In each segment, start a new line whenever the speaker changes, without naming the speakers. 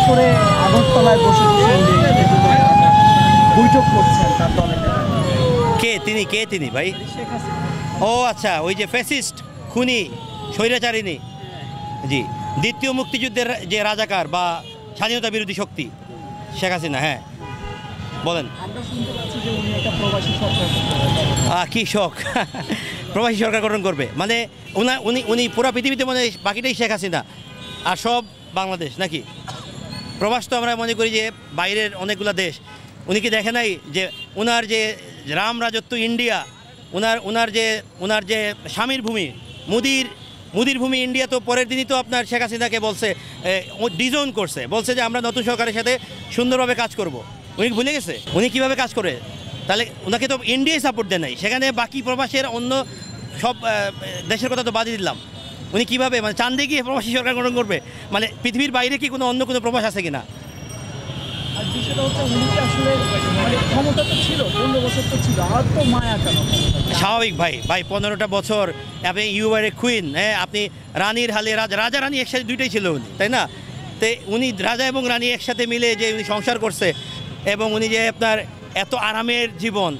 করে আগরতলায় বসে বসে বৈঠক করছেন তার দলের নেতা।
কে তিনি ভাই?
শেখ হাসিনা।
ও আচ্ছা, ওই যে ফ্যাসিস্ট, খুনি, স্বৈরাচারিণী, জি, দ্বিতীয় মুক্তিযুদ্ধের যে রাজাকার বা স্বাধীনতা বিরোধী শক্তি শেখ হাসিনা। হ্যাঁ বলেন।
আমরা শুনতে পাচ্ছি যে উনি একটা প্রবাসী সরকার করতে যাচ্ছেন।
কি শখ প্রবাসী সরকার গঠন করবে, মানে উনি পুরো পৃথিবীতে মানে বাকিটাই শেখ হাসিনা আর সব বাংলাদেশ নাকি? প্রবাস তো আমরা মনে করি যে বাইরের অনেকগুলো দেশ। উনি কি দেখে নাই যে ওনার যে রাম রাজত্ব ইন্ডিয়া, ওনার যে স্বামীর ভূমি মুদির ভূমি ইন্ডিয়া, তো পরের দিনই তো আপনার শেখ হাসিনাকে বলছে, ডিজোন করছে, বলছে যে আমরা নতুন সরকারের সাথে সুন্দরভাবে কাজ করব। উনি ভুলে গেছে উনি কিভাবে কাজ করে? তাহলে ওনাকে তো ইন্ডিয়ায় সাপোর্ট দেয় নাই, সেখানে বাকি প্রবাসের অন্য সব দেশের কথা তো বাদই দিলাম। উনি কীভাবে মানে চাঁদে গিয়ে প্রবাসী সরকার গঠন করবে? মানে পৃথিবীর বাইরে কি অন্য কোনো প্রবাস আছে কিনা?
আর বিষয়টা হচ্ছে উনি কি আসলে মানে ক্ষমতা তো ছিল, 15 বছর তো ছিল, আর তো মায়া কেন?
স্বাভাবিক ভাই 15টা বছর আপনি ইউআর কুইন, হ্যাঁ, আপনি রানীর হালে রাজা রানী একসাথে দুইটাই ছিল উনি, তাই না? তো উনি রাজা এবং রানী একসাথে মিলে যে উনি সংসার করছে, এবং উনি যে আপনার এত আরামের জীবন,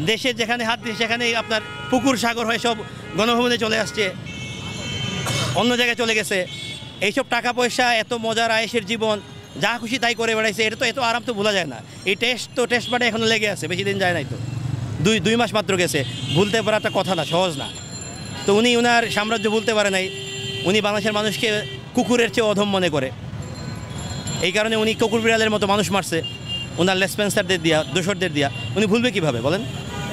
দেশে যেখানে হাত দিয়ে সেখানে আপনার পুকুর সাগর হয়ে সব গণভবনে চলে আসছে, অন্য জায়গায় চলে গেছে, এইসব টাকা পয়সা, এত মজার আয়েসের জীবন, যা খুশি তাই করে বেড়াইছে। এটা তো এত আরাম তো ভোলা যায় না। এই টেস্ট মানে এখনো লেগে আছে, বেশি দিন যায় নাই তো, দুই মাস মাত্র গেছে। ভুলতে পারাটা কথা না, সহজ না। তো উনি ওনার সাম্রাজ্য ভুলতে পারে নাই। উনি বাংলাদেশের মানুষকে কুকুরের চেয়ে অধম মনে করে, এই কারণে উনি কুকুর বিড়ালের মতো মানুষ মারছে ওনার লেসপেন্সারদের দিয়া, দোসরদের দিয়া। উনি ভুলবে কীভাবে বলেন?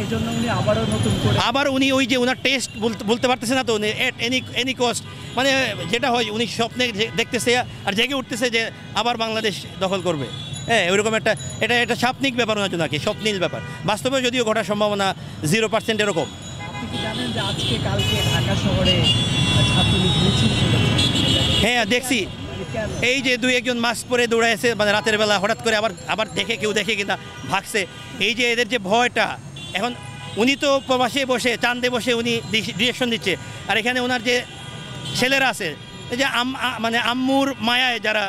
এই জন্য উনি আবারও নতুন করে
আবার উনি ওই যে ওনার টেস্ট বলতে পারতেছে না তো, উনি এট এনি কস্ট, মানে যেটা হয় উনি স্বপ্নে দেখতেছে আর জেগে উঠতেছে যে আবার বাংলাদেশ দখল করবে। হ্যাঁ, ওইরকম এটা স্বপ্নিক ব্যাপার ওনার জন্য, কি স্বপ্নিল ব্যাপার। বাস্তবে যদিও ঘটার সম্ভাবনা 0% এরকম।
আপনি কি জানেন যে আজকে কালকে ঢাকা শহরে ছাত্রলীগ মিছিল করেছে?
হ্যাঁ দেখছি, এই যে 2-1 মাস্ক পরে দৌড়াইছে, মানে রাতের বেলা হঠাৎ করে আবার কেউ দেখে কিনা ভাগছে। এই যে এদের যে ভয়টা, এখন উনি তো প্রবাসে বসে চাঁদে বসে উনি ডিরেকশন দিচ্ছে, আর এখানে ওনার যে ছেলেরা আছে, এই যে মানে আম্মুর মায়ায় যারা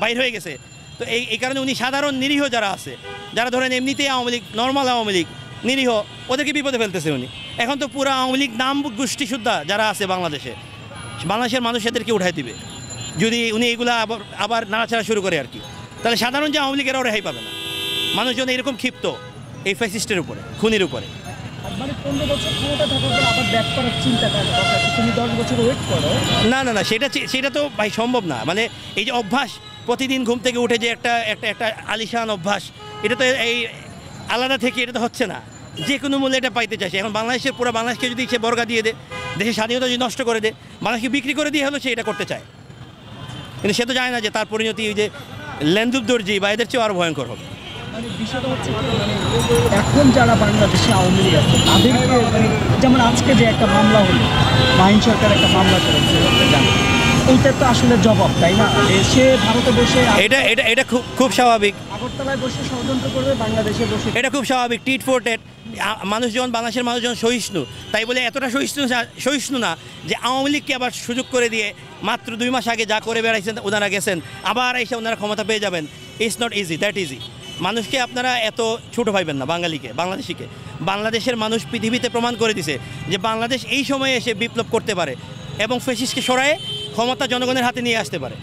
বাইর হয়ে গেছে, তো এই কারণে উনি সাধারণ নিরীহ যারা আছে, যারা ধরেন এমনিতেই আওয়ামী লীগ, নর্মাল আওয়ামী লীগ, নিরীহ, ওদেরকে বিপদে ফেলতেছে উনি। এখন তো পুরো আওয়ামী লীগ নাম গোষ্ঠী শুদ্ধা যারা আছে বাংলাদেশের মানুষ এদেরকে উঠাই দিবে যদি উনি এগুলা আবার নাড়াচাড়া শুরু করে আর কি। তাহলে সাধারণ যে আওয়ামী লীগেরাও রেহাই পাবে না। মানুষজন এরকম ক্ষিপ্ত এই ফ্যাসিস্টের উপরে, খুনির উপরে।
মানে 15 বছর ক্ষমতা থাকার পর আবার ব্যাক করার চিন্তা করার কথা, তুমি 10 বছর ওয়েট করো।
না, সেটা তো ভাই সম্ভব না। মানে এই যে অভ্যাস, প্রতিদিন ঘুম থেকে উঠে যে একটা আলিশান অভ্যাস, এটা তো এই আলাদা থেকে এটা তো হচ্ছে না। যে কোনো মূল্যে এটা পাইতে চাইছে। এখন পুরো বাংলাদেশকে যদি সে বর্গা দিয়ে দেয়, দেশের স্বাধীনতা যদি নষ্ট করে দেয়, বাংলাদেশকে বিক্রি করে দিয়ে হলো সে এটা করতে চায়। কিন্তু সে তো জানে না যে তার পরিণতি ওই যে লেন্দুব দর্জি বা এদের চেয়েও আরও ভয়ঙ্কর হবে।
মানে বিষয়টা হচ্ছে এখন যারা বাংলাদেশে আওয়ামী লীগ আছে তাদেরকে, যেমন আজকে যে একটা মামলা হলো, মাহিন সরকার একটা মামলা করেছে, এইটা তো আসলে জবাব, তাই না? সে ভারতে বসে
এটা খুব স্বাভাবিক।
আগরতলায় বসে ষড়যন্ত্র করবে, বাংলাদেশে বসে,
এটা খুব স্বাভাবিক। Tit for tat. বাংলাদেশের মানুষজন সহিষ্ণু, তাই বলে এতটা সহিষ্ণু না যে আওয়ামী লীগকে আবার সুযোগ করে দিয়ে মাত্র 2 মাস আগে যা করে বেড়াইছেন ওনারা গেছেন, আবার এসে ওনারা ক্ষমতা পেয়ে যাবেন। It's not easy, that easy. মানুষকে আপনারা এত ছোটো ভাইবেন না, বাংলাদেশিকে। বাংলাদেশের মানুষ পৃথিবীতে প্রমাণ করে দিছে যে বাংলাদেশ এই সময়ে এসে বিপ্লব করতে পারে এবং ফ্যাসিস্টকে সরায়ে ক্ষমতা জনগণের হাতে নিয়ে আসতে পারে।